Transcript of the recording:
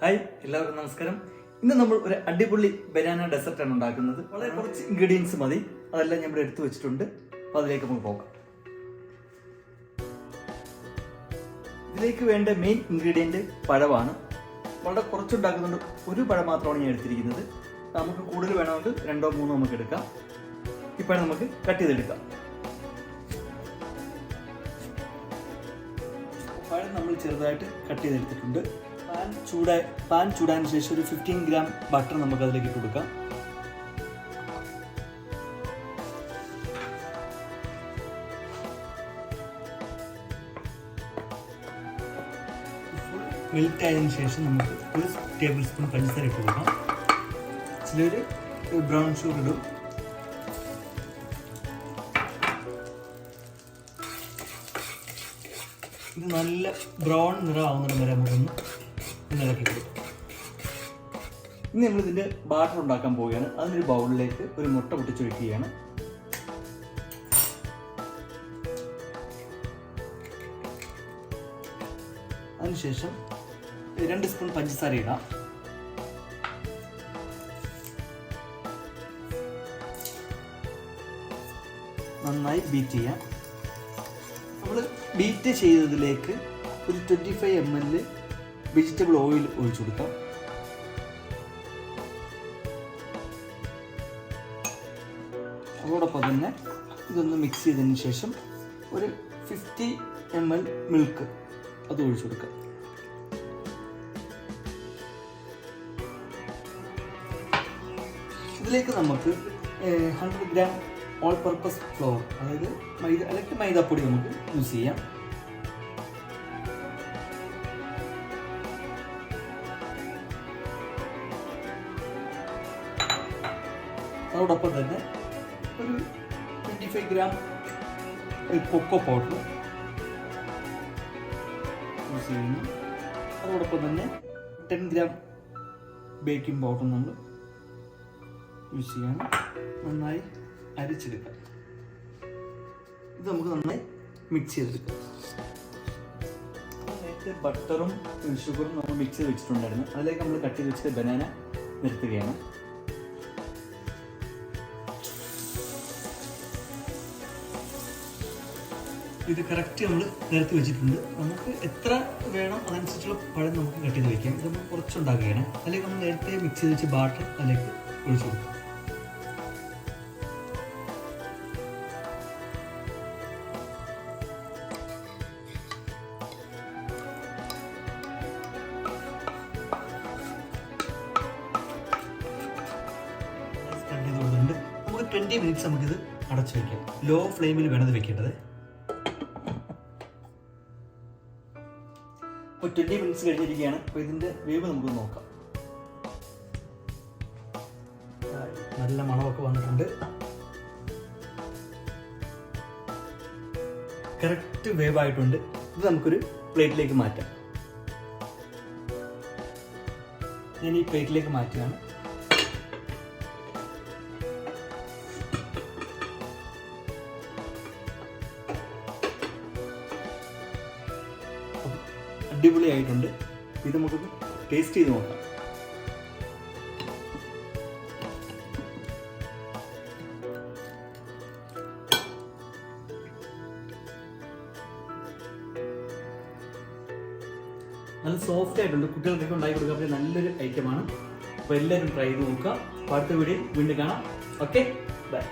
Hi, എല്ലാവർക്കും നമസ്കാരം. ഇന്ന് നമ്മൾ ഒരു അടിപൊളി ബനാന ഡെസർട്ട് ആണ് ഉണ്ടാക്കുന്നത്. വളരെ കുറച്ച് ഇൻഗ്രീഡിയൻസ് മതി, അതെല്ലാം നമ്മൾ എടുത്തു വെച്ചിട്ടുണ്ട്. അപ്പോൾ അതിലേക്ക് നമുക്ക് പോകാം. ഇതിലേക്ക് വേണ്ട മെയിൻ ഇൻഗ്രീഡിയൻറ്റ് പഴമാണ്. വളരെ കുറച്ചുണ്ടാക്കുന്നുണ്ട്, ഒരു പഴം മാത്രമാണ് ഞാൻ എടുത്തിരിക്കുന്നത്. നമുക്ക് കൂടുതൽ വേണമെങ്കിൽ 2-3 നമുക്ക് എടുക്കാം. ഈ പഴം നമുക്ക് കട്ട് ചെയ്തെടുക്കാം. പഴം നമ്മൾ ചെറുതായിട്ട് കട്ട് ചെയ്തെടുത്തിട്ടുണ്ട്. പാൻ ചൂടാൻ ശേഷം ഒരു 15 ഗ്രാം ബട്ടർ നമുക്ക് അതിലേക്ക് ഇട്ട് കൊടുക്കാം. മെൽറ്റ് ആയതിനു ശേഷം നമുക്ക് 1 ടേബിൾ സ്പൂൺ പഞ്ചസാര ഇട്ട് കൊടുക്കാം. ചിലർ ബ്രൗൺ ഷുഗർ ഇടും. ഇത് നല്ല ബ്രൗൺ നിറമാവുന്നിടം വരെ നമുക്കൊന്ന് ഇളക്കി കൊടുക്കും. ഇനി നമ്മളിതിൻ്റെ ബാറ്റർ ഉണ്ടാക്കാൻ പോവുകയാണ്. അതിനൊരു ബൗളിലേക്ക് ഒരു മുട്ട പൊട്ടിച്ചൊഴിക്കുകയാണ്. അതിനുശേഷം 2 സ്പൂൺ പഞ്ചസാര ഇടാം. നന്നായി ബീറ്റ് ചെയ്യാം. നമ്മൾ ബീറ്റ് ചെയ്തതിലേക്ക് ഒരു 25 ml വെജിറ്റബിൾ ഓയിൽ ഒഴിച്ചു കൊടുക്കാം. അതോടൊപ്പം തന്നെ ഇതൊന്ന് മിക്സ് ചെയ്തതിന് ശേഷം ഒരു 50 ml മിൽക്ക് അത് ഒഴിച്ചു കൊടുക്കാം. ഇതിലേക്ക് നമുക്ക് 100 ഗ്രാം ഓൾ പർപ്പസ് ഫ്ലോർ, അതായത് മൈദ അല്ലെങ്കിൽ മൈദാപ്പൊടി നമുക്ക് യൂസ് ചെയ്യാം. അതോടൊപ്പം തന്നെ ഒരു 25 ഗ്രാം കൊക്കോ പൗഡർ യൂസ് ചെയ്യുന്നു. അതോടൊപ്പം തന്നെ 10 ഗ്രാം ബേക്കിംഗ് പൗഡർ നമ്മൾ യൂസ് ചെയ്യണം. നന്നായി അരിച്ചെടുക്കാം. ഇത് നമുക്ക് നന്നായി മിക്സ് ചെയ്തെടുക്കാം. നേരത്തെ ബട്ടറും ഷുഗറും നമ്മൾ മിക്സ് ചെയ്ത് വെച്ചിട്ടുണ്ടായിരുന്നു. അതിലേക്ക് നമ്മൾ കട്ട് ചെയ്ത് വെച്ചിട്ട് ബനാന നിരത്തുകയാണ്. ഇത് കറക്റ്റ് നമ്മൾ നിരത്തി വെച്ചിട്ടുണ്ട്. നമുക്ക് എത്ര വേണം അതനുസരിച്ചുള്ള പഴം നമുക്ക് കട്ട് ചെയ്ത് വയ്ക്കാം. ഇത് നമ്മൾ കുറച്ചുണ്ടാക്കുകയാണ്. അതിലേക്ക് നമ്മൾ നേരത്തെ മിക്സ് ചെയ്ത് വെച്ച് ബാറ്റർ അതിലേക്ക് ഒഴിച്ചു കൊടുക്കും. നമുക്ക് 20 മിനിറ്റ്സ് നമുക്കിത് അടച്ചു വയ്ക്കാം. ലോ ഫ്ലെയിമിൽ വേണം ഇത് വെക്കേണ്ടത്. ഇപ്പോൾ 20 മിനിറ്റ്സ് കഴിഞ്ഞിരിക്കുകയാണ്. അപ്പോൾ ഇതിൻ്റെ വേവ് നമുക്ക് നോക്കാം. നല്ല മണമൊക്കെ വന്നിട്ടുണ്ട്. കറക്റ്റ് വേവ് ആയിട്ടുണ്ട്. ഇത് നമുക്കൊരു പ്ലേറ്റിലേക്ക് മാറ്റാം. ഞാൻ ഈ പ്ലേറ്റിലേക്ക് മാറ്റുകയാണ്. അടിപൊളിയായിട്ടുണ്ട്. ഇത് നമുക്കൊന്ന് ടേസ്റ്റ് ചെയ്ത് നോക്കാം. നല്ല സോഫ്റ്റ് ആയിട്ടുണ്ട്. കുട്ടികൾക്കൊക്കെ ഉണ്ടാക്കി കൊടുക്കാൻ പറ്റിയ നല്ലൊരു ഐറ്റമാണ്. അപ്പോൾ എല്ലാവരും ട്രൈ ചെയ്ത് നോക്കുക. അടുത്ത വീഡിയോയിൽ വീണ്ടും കാണാം. Okay, by.